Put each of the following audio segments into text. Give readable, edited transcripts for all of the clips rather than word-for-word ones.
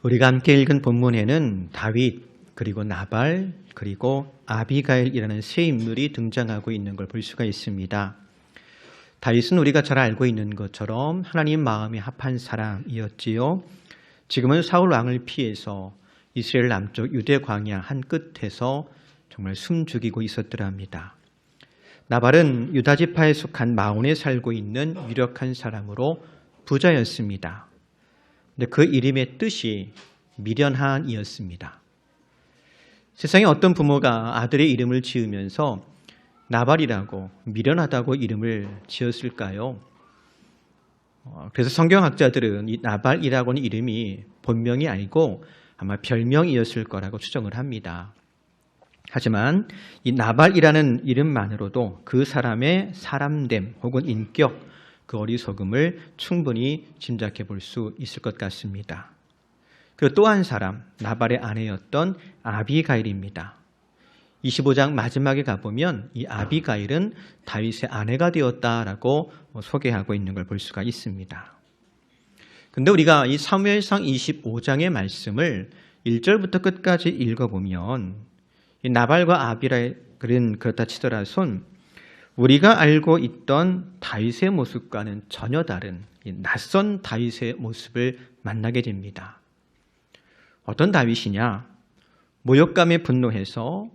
우리가 함께 읽은 본문에는 다윗, 그리고 나발, 그리고 아비가일이라는 세 인물이 등장하고 있는 걸 볼 수가 있습니다. 다윗은 우리가 잘 알고 있는 것처럼 하나님 마음에 합한 사람이었지요. 지금은 사울 왕을 피해서 이스라엘 남쪽 유대 광야 한 끝에서 정말 숨죽이고 있었더랍니다. 나발은 유다 지파에 속한 마온에 살고 있는 유력한 사람으로 부자였습니다. 근데 그 이름의 뜻이 미련한이었습니다. 세상에 어떤 부모가 아들의 이름을 지으면서 나발이라고 미련하다고 이름을 지었을까요? 그래서 성경학자들은 이 나발이라고 하는 이름이 본명이 아니고 아마 별명이었을 거라고 추정을 합니다. 하지만 이 나발이라는 이름만으로도 그 사람의 사람됨 혹은 인격, 그 어리석음을 충분히 짐작해 볼 수 있을 것 같습니다. 그리고 또 한 사람, 나발의 아내였던 아비가일입니다. 25장 마지막에 가보면 이 아비가일은 다윗의 아내가 되었다라고 소개하고 있는 걸 볼 수가 있습니다. 근데 우리가 이 사무엘상 25장의 말씀을 1절부터 끝까지 읽어보면 이 나발과 아비가일은 그렇다 치더라손 우리가 알고 있던 다윗의 모습과는 전혀 다른 낯선 다윗의 모습을 만나게 됩니다. 어떤 다윗이냐? 모욕감에 분노해서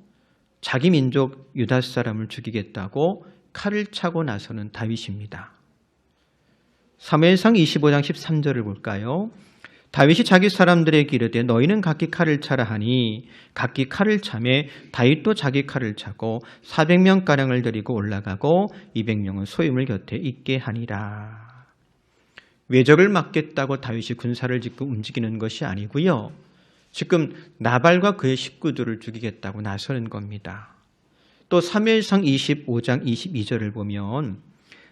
자기 민족 유다 사람을 죽이겠다고 칼을 차고 나서는 다윗입니다. 사무엘상 25장 13절을 볼까요? 다윗이 자기 사람들에게 이르되 너희는 각기 칼을 차라 하니 각기 칼을 차매 다윗도 자기 칼을 차고 400명가량을 데리고 올라가고 200명은 소임을 곁에 있게 하니라. 외적을 막겠다고 다윗이 군사를 짓고 움직이는 것이 아니고요. 지금 나발과 그의 식구들을 죽이겠다고 나서는 겁니다. 또 사무엘상 25장 22절을 보면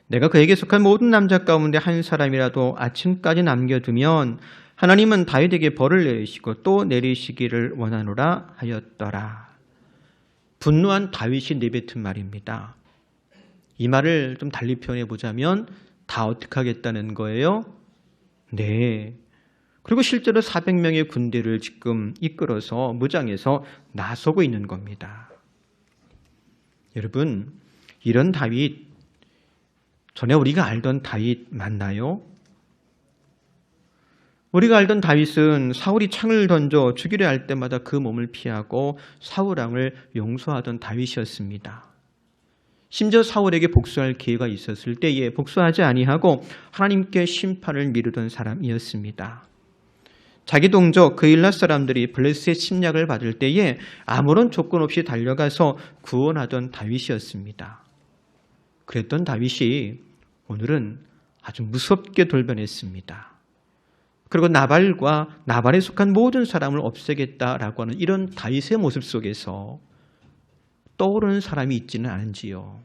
내가 그에게 속한 모든 남자 가운데 한 사람이라도 아침까지 남겨두면 하나님은 다윗에게 벌을 내리시고 또 내리시기를 원하노라 하였더라. 분노한 다윗이 내뱉은 말입니다. 이 말을 좀 달리 표현해 보자면 다 어떻게 하겠다는 거예요? 네. 그리고 실제로 400명의 군대를 지금 이끌어서 무장해서 나서고 있는 겁니다. 여러분, 이런 다윗, 전에 우리가 알던 다윗 맞나요? 우리가 알던 다윗은 사울이 창을 던져 죽이려 할 때마다 그 몸을 피하고 사울 왕을 용서하던 다윗이었습니다. 심지어 사울에게 복수할 기회가 있었을 때에 복수하지 아니하고 하나님께 심판을 미루던 사람이었습니다. 자기 동족 그일라 사람들이 블레셋의 침략을 받을 때에 아무런 조건 없이 달려가서 구원하던 다윗이었습니다. 그랬던 다윗이 오늘은 아주 무섭게 돌변했습니다. 그리고 나발과 나발에 속한 모든 사람을 없애겠다라고 하는 이런 다윗의 모습 속에서 떠오르는 사람이 있지는 않은지요.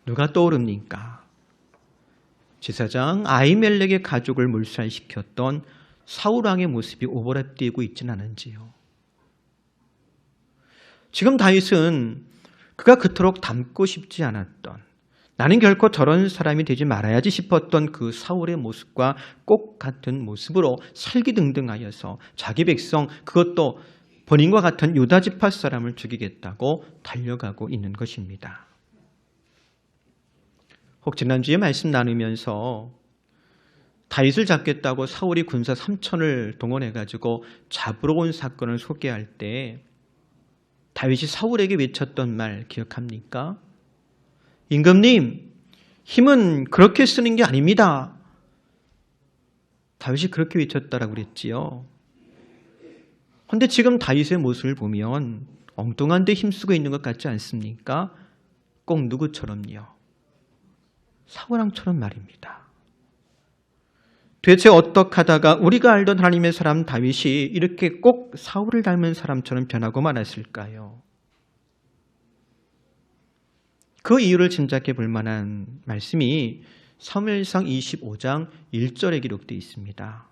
누가 떠오릅니까? 제사장 아히멜렉의 가족을 몰살시켰던 사울왕의 모습이 오버랩되고 있지는 않은지요. 지금 다윗은 그가 그토록 닮고 싶지 않았던, 나는 결코 저런 사람이 되지 말아야지 싶었던 그 사울의 모습과 꼭 같은 모습으로 살기등등하여서 자기 백성, 그것도 본인과 같은 유다 지파 사람을 죽이겠다고 달려가고 있는 것입니다. 혹 지난주에 말씀 나누면서 다윗을 잡겠다고 사울이 군사 3,000을 동원해가지고 잡으러 온 사건을 소개할 때 다윗이 사울에게 외쳤던 말 기억합니까? 임금님, 힘은 그렇게 쓰는 게 아닙니다. 다윗이 그렇게 외쳤다라고 그랬지요. 그런데 지금 다윗의 모습을 보면 엉뚱한 데 힘쓰고 있는 것 같지 않습니까? 꼭 누구처럼요? 사울왕처럼 말입니다. 대체 어떻게 하다가 우리가 알던 하나님의 사람 다윗이 이렇게 꼭 사울을 닮은 사람처럼 변하고 말았을까요? 그 이유를 짐작해 볼 만한 말씀이 사무엘상 25장 1절에 기록되어 있습니다.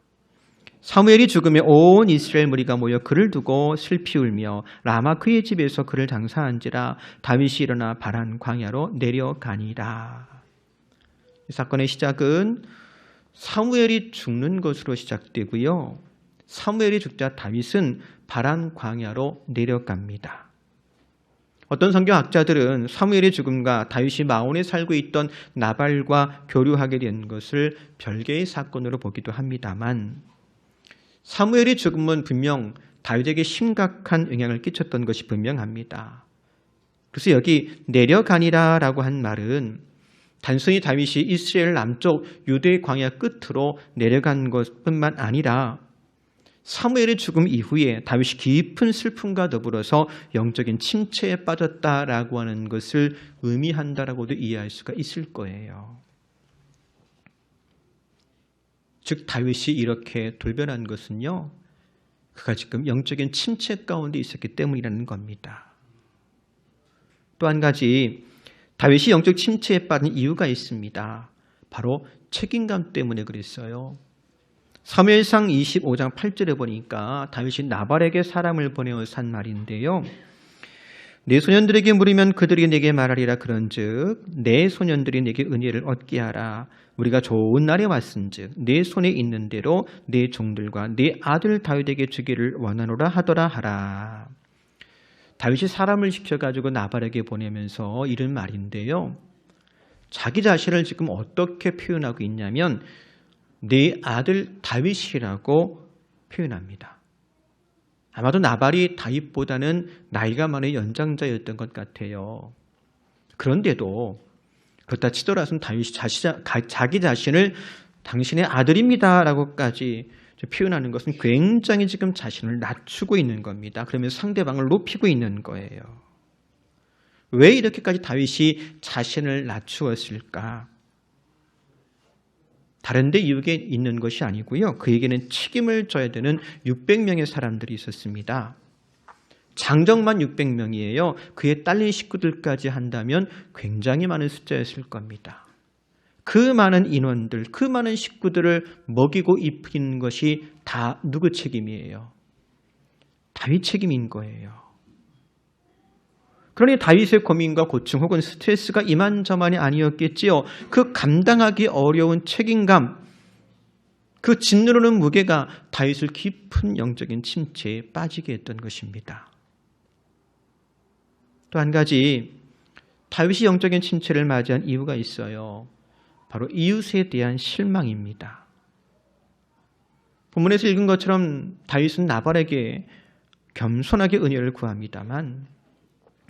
사무엘이 죽음에 온 이스라엘 무리가 모여 그를 두고 슬피 울며 라마 그의 집에서 그를 장사한지라 다윗이 일어나 바란 광야로 내려가니라. 이 사건의 시작은 사무엘이 죽는 것으로 시작되고요. 사무엘이 죽자 다윗은 바란 광야로 내려갑니다. 어떤 성경학자들은 사무엘의 죽음과 다윗이 마온에 살고 있던 나발과 교류하게 된 것을 별개의 사건으로 보기도 합니다만 사무엘의 죽음은 분명 다윗에게 심각한 영향을 끼쳤던 것이 분명합니다. 그래서 여기 내려가니라라고 한 말은 단순히 다윗이 이스라엘 남쪽 유대 광야 끝으로 내려간 것뿐만 아니라 사무엘의 죽음 이후에 다윗이 깊은 슬픔과 더불어서 영적인 침체에 빠졌다라고 하는 것을 의미한다라고도 이해할 수가 있을 거예요. 즉 다윗이 이렇게 돌변한 것은요, 그가 지금 영적인 침체 가운데 있었기 때문이라는 겁니다. 또 한 가지 다윗이 영적 침체에 빠진 이유가 있습니다. 바로 책임감 때문에 그랬어요. 사무엘상 25장 8절에 보니까 다윗이 나발에게 사람을 보내어서 한 말인데요. 내 소년들에게 물으면 그들이 내게 말하리라 그런즉 내 소년들이 내게 은혜를 얻게 하라. 우리가 좋은 날에 왔은즉 내 손에 있는 대로 내 종들과 내 아들 다윗에게 주기를 원하노라 하더라 하라. 다윗이 사람을 시켜가지고 나발에게 보내면서 이런 말인데요. 자기 자신을 지금 어떻게 표현하고 있냐면 내 아들 다윗이라고 표현합니다. 아마도 나발이 다윗보다는 나이가 많은 연장자였던 것 같아요. 그런데도 그렇다 치더라도 다윗이 자기 자신을 당신의 아들입니다라고까지 표현하는 것은 굉장히 지금 자신을 낮추고 있는 겁니다. 그러면서 상대방을 높이고 있는 거예요. 왜 이렇게까지 다윗이 자신을 낮추었을까? 다른 데 이유가 있는 것이 아니고요. 그에게는 책임을 져야 되는 600명의 사람들이 있었습니다. 장정만 600명이에요. 그의 딸린 식구들까지 한다면 굉장히 많은 숫자였을 겁니다. 그 많은 인원들, 그 많은 식구들을 먹이고 입히는 것이 다 누구 책임이에요? 다윗 책임인 거예요. 그러니 다윗의 고민과 고충 혹은 스트레스가 이만저만이 아니었겠지요. 그 감당하기 어려운 책임감, 그 짓누르는 무게가 다윗을 깊은 영적인 침체에 빠지게 했던 것입니다. 또 한 가지, 다윗이 영적인 침체를 맞이한 이유가 있어요. 바로 이웃에 대한 실망입니다. 본문에서 읽은 것처럼 다윗은 나발에게 겸손하게 은혜를 구합니다만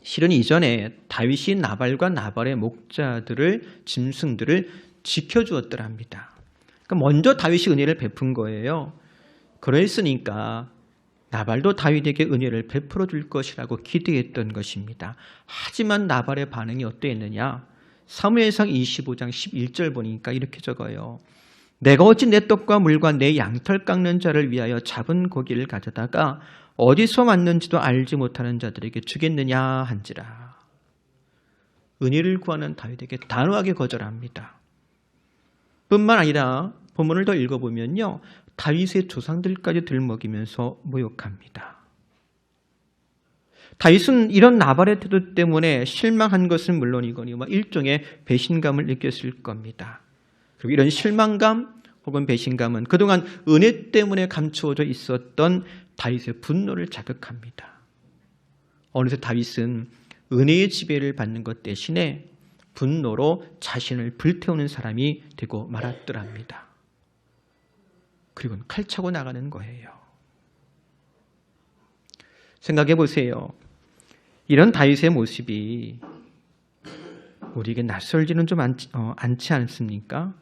실은 이전에 다윗이 나발과 나발의 목자들을, 짐승들을 지켜주었더랍니다. 그러니까 먼저 다윗이 은혜를 베푼 거예요. 그랬으니까 나발도 다윗에게 은혜를 베풀어 줄 것이라고 기대했던 것입니다. 하지만 나발의 반응이 어땠느냐? 사무엘상 25장 11절 보니까 이렇게 적어요. 내가 어찌 내 떡과 물과 내 양털 깎는 자를 위하여 잡은 고기를 가져다가 어디서 왔는지도 알지 못하는 자들에게 주겠느냐 한지라. 은혜를 구하는 다윗에게 단호하게 거절합니다. 뿐만 아니라 본문을 더 읽어보면요. 다윗의 조상들까지 들먹이면서 모욕합니다. 다윗은 이런 나발의 태도 때문에 실망한 것은 물론이거니와 일종의 배신감을 느꼈을 겁니다. 그리고 이런 실망감 혹은 배신감은 그동안 은혜 때문에 감추어져 있었던 다윗의 분노를 자극합니다. 어느새 다윗은 은혜의 지배를 받는 것 대신에 분노로 자신을 불태우는 사람이 되고 말았더랍니다. 그리고 칼차고 나가는 거예요. 생각해 보세요. 이런 다윗의 모습이 우리에게 낯설지는 좀 않지 않습니까?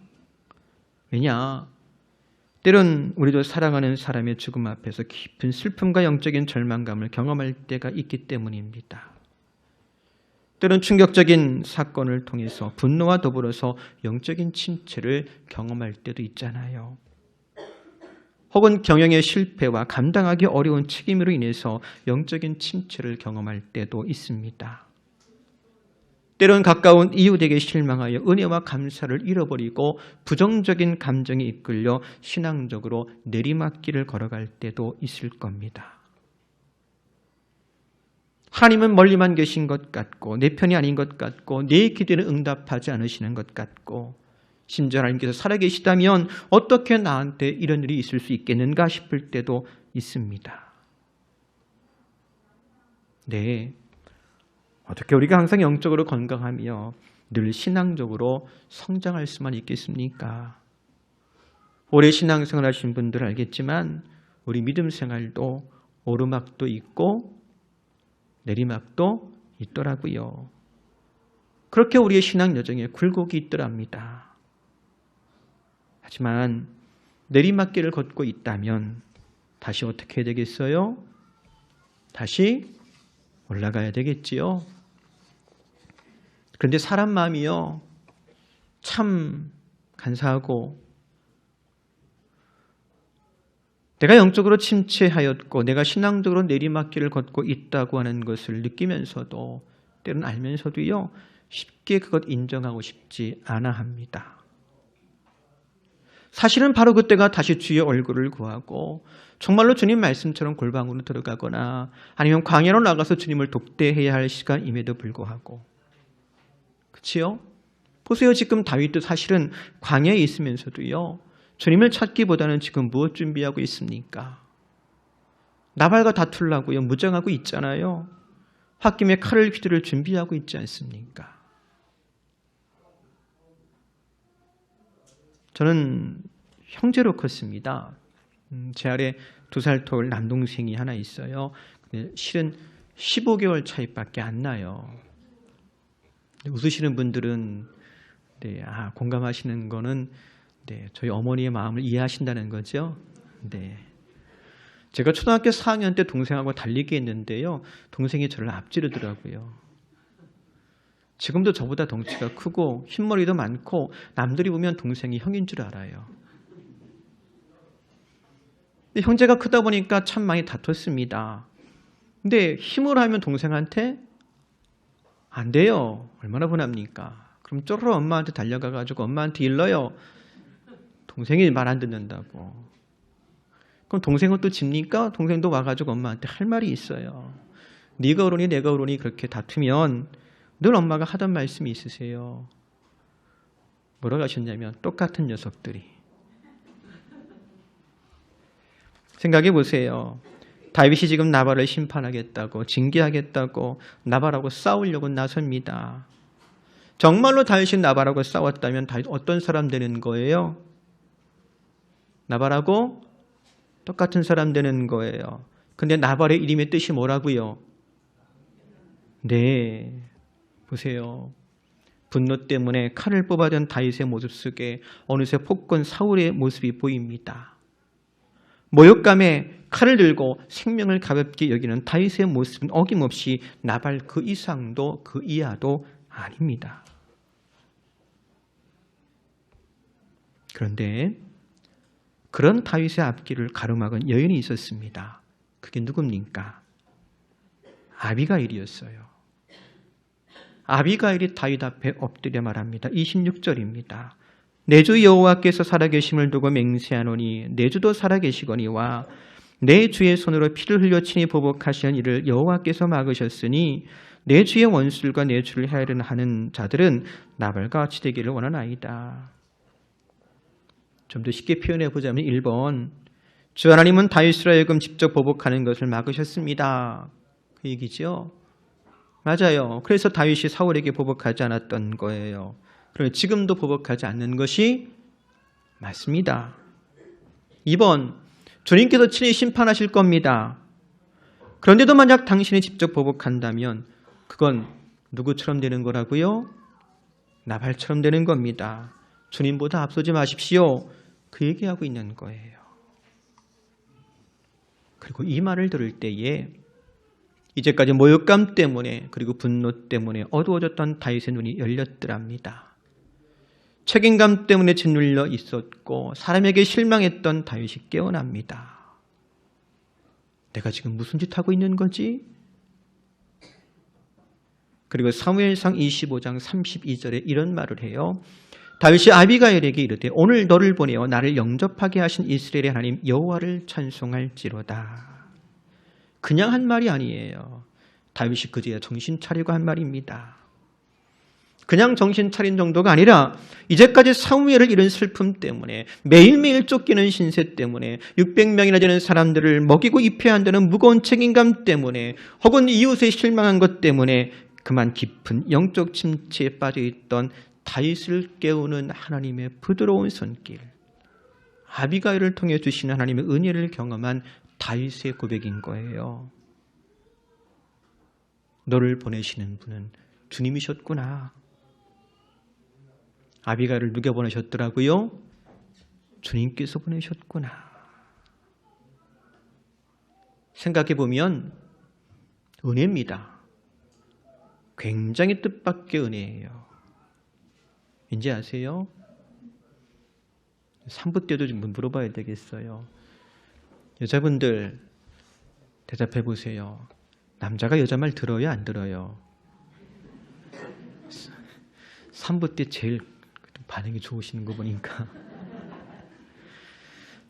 왜냐? 때론 우리도 사랑하는 사람의 죽음 앞에서 깊은 슬픔과 영적인 절망감을 경험할 때가 있기 때문입니다. 때론 충격적인 사건을 통해서 분노와 더불어서 영적인 침체를 경험할 때도 있잖아요. 혹은 경영의 실패와 감당하기 어려운 책임으로 인해서 영적인 침체를 경험할 때도 있습니다. 때론 가까운 이웃에게 실망하여 은혜와 감사를 잃어버리고 부정적인 감정에 이끌려 신앙적으로 내리막길을 걸어갈 때도 있을 겁니다. 하나님은 멀리만 계신 것 같고 내 편이 아닌 것 같고 내 기도는 응답하지 않으시는 것 같고 진짜 하나님께서 살아계시다면 어떻게 나한테 이런 일이 있을 수 있겠는가 싶을 때도 있습니다. 네, 어떻게 우리가 항상 영적으로 건강하며 늘 신앙적으로 성장할 수만 있겠습니까? 오래 신앙생활 하신 분들 알겠지만 우리 믿음 생활도 오르막도 있고 내리막도 있더라고요. 그렇게 우리의 신앙 여정에 굴곡이 있더랍니다. 하지만 내리막길을 걷고 있다면 다시 어떻게 해야 되겠어요? 다시 올라가야 되겠지요. 그런데 사람 마음이요, 참 간사하고 내가 영적으로 침체하였고 내가 신앙적으로 내리막길을 걷고 있다고 하는 것을 느끼면서도 때로는 알면서도요, 쉽게 그것 인정하고 싶지 않아 합니다. 사실은 바로 그때가 다시 주의 얼굴을 구하고 정말로 주님 말씀처럼 골방으로 들어가거나 아니면 광야로 나가서 주님을 독대해야 할 시간임에도 불구하고, 그렇지요? 보세요. 지금 다윗도 사실은 광야에 있으면서도요, 주님을 찾기보다는 지금 무엇 준비하고 있습니까? 나발과 다투려고요, 무장하고 있잖아요. 홧김에 칼을 휘두를 준비하고 있지 않습니까? 저는 형제로 컸습니다. 제 아래 2살 터울 남동생이 하나 있어요. 실은 15개월 차이밖에 안 나요. 웃으시는 분들은 공감하시는 거는 저희 어머니의 마음을 이해하신다는 거죠. 제가 초등학교 4학년 때 동생하고 달리기 했는데요, 동생이 저를 앞지르더라고요. 지금도 저보다 덩치가 크고 흰머리도 많고 남들이 보면 동생이 형인 줄 알아요. 근데 형제가 크다 보니까 참 많이 다퉜습니다. 근데 힘으로 하면 동생한테 안 돼요. 얼마나 분합니까? 그럼 쪼르르 엄마한테 달려가가지고 엄마한테 일러요. 동생이 말 안 듣는다고. 그럼 동생은 또 집니까? 동생도 와가지고 엄마한테 할 말이 있어요. 네가 어른이 내가 어른이 그렇게 다투면 늘 엄마가 하던 말씀이 있으세요. 뭐라고 하셨냐면 똑같은 녀석들이. 생각해 보세요. 다윗이 지금 나발을 심판하겠다고 징계하겠다고 나발하고 싸우려고 나섭니다. 정말로 다윗이 나발하고 싸웠다면 다윗 어떤 사람 되는 거예요? 나발하고 똑같은 사람 되는 거예요. 근데 나발의 이름의 뜻이 뭐라고요? 네, 보세요. 분노 때문에 칼을 뽑아든 다윗의 모습 속에 어느새 폭군 사울의 모습이 보입니다. 모욕감에 칼을 들고 생명을 가볍게 여기는 다윗의 모습은 어김없이 나발 그 이상도 그 이하도 아닙니다. 그런데 그런 다윗의 앞길을 가로막은 여인이 있었습니다. 그게 누굽니까? 아비가일이었어요. 아비가일이 다윗 앞에 엎드려 말합니다. 26절입니다. 내 주 여호와께서 살아계심을 두고 맹세하노니 내 주도 살아계시거니와 내 주의 손으로 피를 흘려 친히 보복하시는 이를 여호와께서 막으셨으니 내 주의 원수들과 내 주를 해하려는 하는 자들은 나발과 같이 되기를 원하나이다. 좀 더 쉽게 표현해 보자면 1번, 주 하나님은 다윗으로 하여금 직접 보복하는 것을 막으셨습니다. 그 얘기죠. 맞아요. 그래서 다윗이 사울에게 보복하지 않았던 거예요. 그런데 지금도 보복하지 않는 것이 맞습니다. 2번, 주님께서 친히 심판하실 겁니다. 그런데도 만약 당신이 직접 보복한다면 그건 누구처럼 되는 거라고요? 나발처럼 되는 겁니다. 주님보다 앞서지 마십시오. 그 얘기하고 있는 거예요. 그리고 이 말을 들을 때에 이제까지 모욕감 때문에 그리고 분노 때문에 어두워졌던 다윗의 눈이 열렸더랍니다. 책임감 때문에 짓눌려 있었고 사람에게 실망했던 다윗이 깨어납니다. 내가 지금 무슨 짓 하고 있는 거지? 그리고 사무엘상 25장 32절에 이런 말을 해요. 다윗이 아비가일에게 이르되 오늘 너를 보내어 나를 영접하게 하신 이스라엘의 하나님 여호와를 찬송할지로다. 그냥 한 말이 아니에요. 다윗이 그제야 정신 차리고 한 말입니다. 그냥 정신 차린 정도가 아니라 이제까지 사무엘을 잃은 슬픔 때문에 매일매일 쫓기는 신세 때문에 600명이나 되는 사람들을 먹이고 입혀야 한다는 무거운 책임감 때문에 혹은 이웃에 실망한 것 때문에 그만 깊은 영적 침체에 빠져있던 다윗을 깨우는 하나님의 부드러운 손길, 아비가일을 통해 주시는 하나님의 은혜를 경험한 다윗의 고백인 거예요. 너를 보내시는 분은 주님이셨구나. 아비가일을 누가 보내셨더라고요? 주님께서 보내셨구나. 생각해보면 은혜입니다. 굉장히 뜻밖의 은혜예요. 왠지 아세요? 3부 때도 좀 물어봐야 되겠어요. 여자분들 대답해 보세요. 남자가 여자 말 들어요, 안 들어요? 3부 때 제일 반응이 좋으시는 거 보니까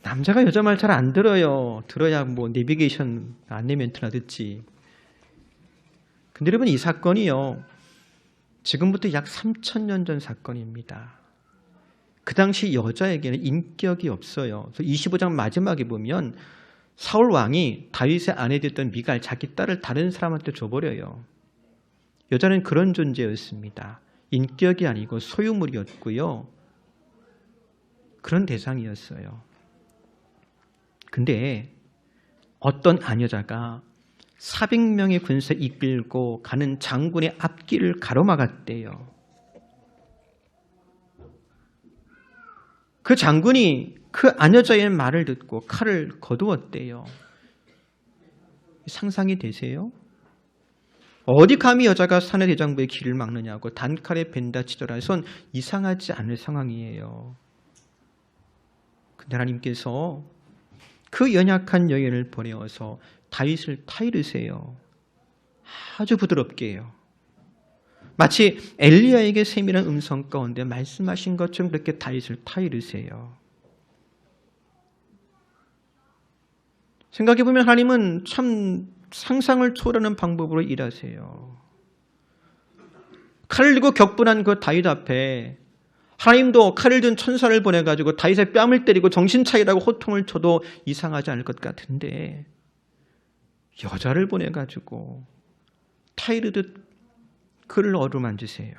남자가 여자 말 잘 안 들어요. 들어야 뭐 내비게이션 안내 멘트나 듣지. 근데 여러분, 이 사건이요, 지금부터 약 3,000년 전 사건입니다. 그 당시 여자에게는 인격이 없어요. 그래서 25장 마지막에 보면 사울 왕이 다윗의 아내 됐던 미갈, 자기 딸을 다른 사람한테 줘버려요. 여자는 그런 존재였습니다. 인격이 아니고 소유물이었고요. 그런 대상이었어요. 근데 어떤 아녀자가 400명의 군사 이끌고 가는 장군의 앞길을 가로막았대요. 그 장군이 그 아녀자의 말을 듣고 칼을 거두었대요. 상상이 되세요? 어디 감히 여자가 사내 대장부의 길을 막느냐고 단칼에 벤다 치더라선 이상하지 않을 상황이에요. 근데 하나님께서 그 연약한 여인을 보내어서 다윗을 타이르세요. 아주 부드럽게요. 마치 엘리야에게 세밀한 음성 가운데 말씀하신 것처럼 그렇게 다윗을 타이르세요. 생각해보면 하나님은 참 상상을 초월하는 방법으로 일하세요. 칼을 들고 격분한 그 다윗 앞에 하나님도 칼을 든 천사를 보내가지고 다윗의 뺨을 때리고 정신 차리라고 호통을 쳐도 이상하지 않을 것 같은데 여자를 보내가지고 타이르듯 그를 어루만지세요.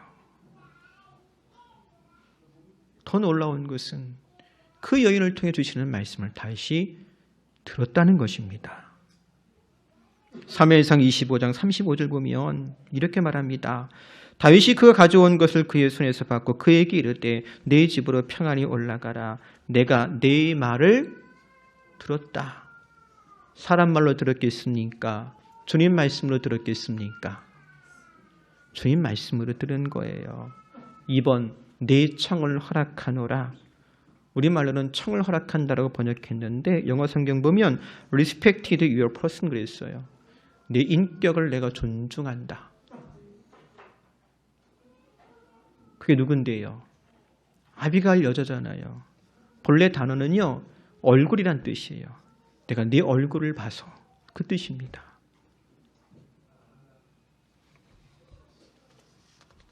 더 놀라운 것은 그 여인을 통해 주시는 말씀을 다시 들었다는 것입니다. 사무엘상 25장 35절 보면 이렇게 말합니다. 다윗이 그가 가져온 것을 그의 손에서 받고 그에게 이르되 내 집으로 평안히 올라가라. 내가 네 말을 들었다. 사람 말로 들었겠습니까? 주님 말씀으로 들었겠습니까? 주님 말씀으로 들은 거예요. 2번 내 청을 허락하노라. 우리말로는 청을 허락한다라고 번역했는데 영어 성경 보면 respected your person 그랬어요. 내 인격을 내가 존중한다. 그게 누군데요? 아비가일 여자잖아요. 본래 단어는요, 얼굴이란 뜻이에요. 내가 네 얼굴을 봐서, 그 뜻입니다.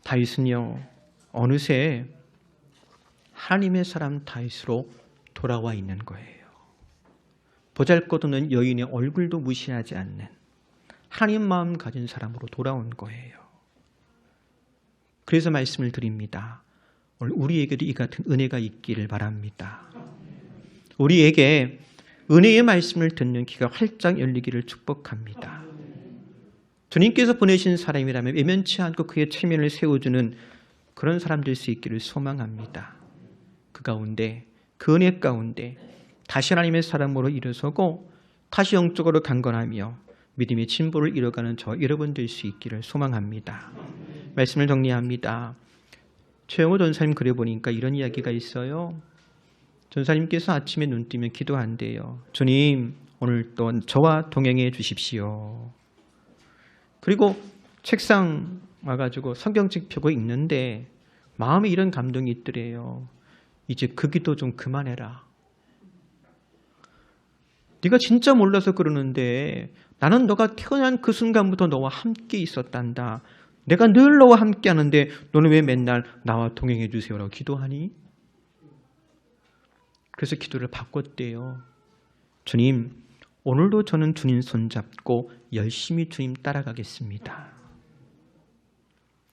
다윗은요, 어느새 하나님의 사람 다윗으로 돌아와 있는 거예요. 보잘것없는 여인의 얼굴도 무시하지 않는 하나님 마음 가진 사람으로 돌아온 거예요. 그래서 말씀을 드립니다. 오늘 우리에게도 이 같은 은혜가 있기를 바랍니다. 우리에게 은혜의 말씀을 듣는 귀가 활짝 열리기를 축복합니다. 주님께서 보내신 사람이라면 외면치 않고 그의 체면을 세워주는 그런 사람 될 수 있기를 소망합니다. 그 가운데, 그 은혜 가운데 다시 하나님의 사람으로 일어서고 다시 영적으로 강건하며 믿음의 진보를 이뤄가는 저 여러분 될 수 있기를 소망합니다. 말씀을 정리합니다. 최영호 전사님 글에 보니까 이런 이야기가 있어요. 전사님께서 아침에 눈 뜨면 기도한대요. 주님, 오늘 또 저와 동행해 주십시오. 그리고 책상 와가지고 성경책 펴고 읽는데 마음에 이런 감동이 있더래요. 이제 그 기도 좀 그만해라. 네가 진짜 몰라서 그러는데 나는 너가 태어난 그 순간부터 너와 함께 있었단다. 내가 늘 너와 함께 하는데 너는 왜 맨날 나와 동행해 주세요라고 기도하니? 그래서 기도를 바꿨대요. 주님, 오늘도 저는 주님 손잡고 열심히 주님 따라가겠습니다.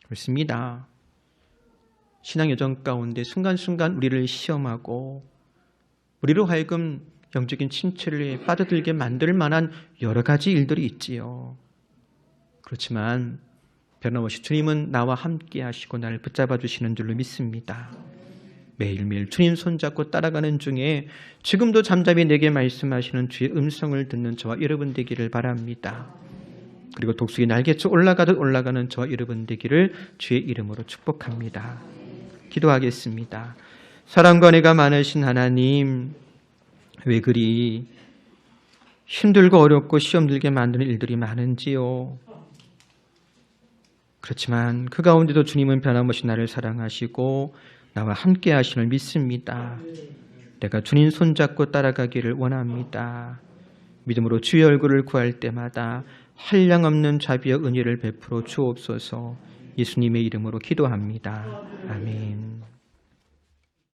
그렇습니다. 신앙 여정 가운데 순간순간 우리를 시험하고 우리로 하여금 영적인 침체를 빠져들게 만들 만한 여러 가지 일들이 있지요. 그렇지만 변함없이 주님은 나와 함께 하시고 나를 붙잡아 주시는 줄로 믿습니다. 매일매일 주님 손잡고 따라가는 중에 지금도 잠잠히 내게 말씀하시는 주의 음성을 듣는 저와 여러분 되기를 바랍니다. 그리고 독수리 날개쳐 올라가듯 올라가는 저와 여러분 되기를 주의 이름으로 축복합니다. 기도하겠습니다. 사랑과 은혜가 많으신 하나님, 왜 그리 힘들고 어렵고 시험 들게 만드는 일들이 많은지요. 그렇지만 그 가운데도 주님은 변함없이 나를 사랑하시고 나와 함께 하심을 믿습니다. 내가 주님 손잡고 따라가기를 원합니다. 믿음으로 주의 얼굴을 구할 때마다 한량없는 자비와 은혜를 베풀어 주옵소서. 예수님의 이름으로 기도합니다. 아멘.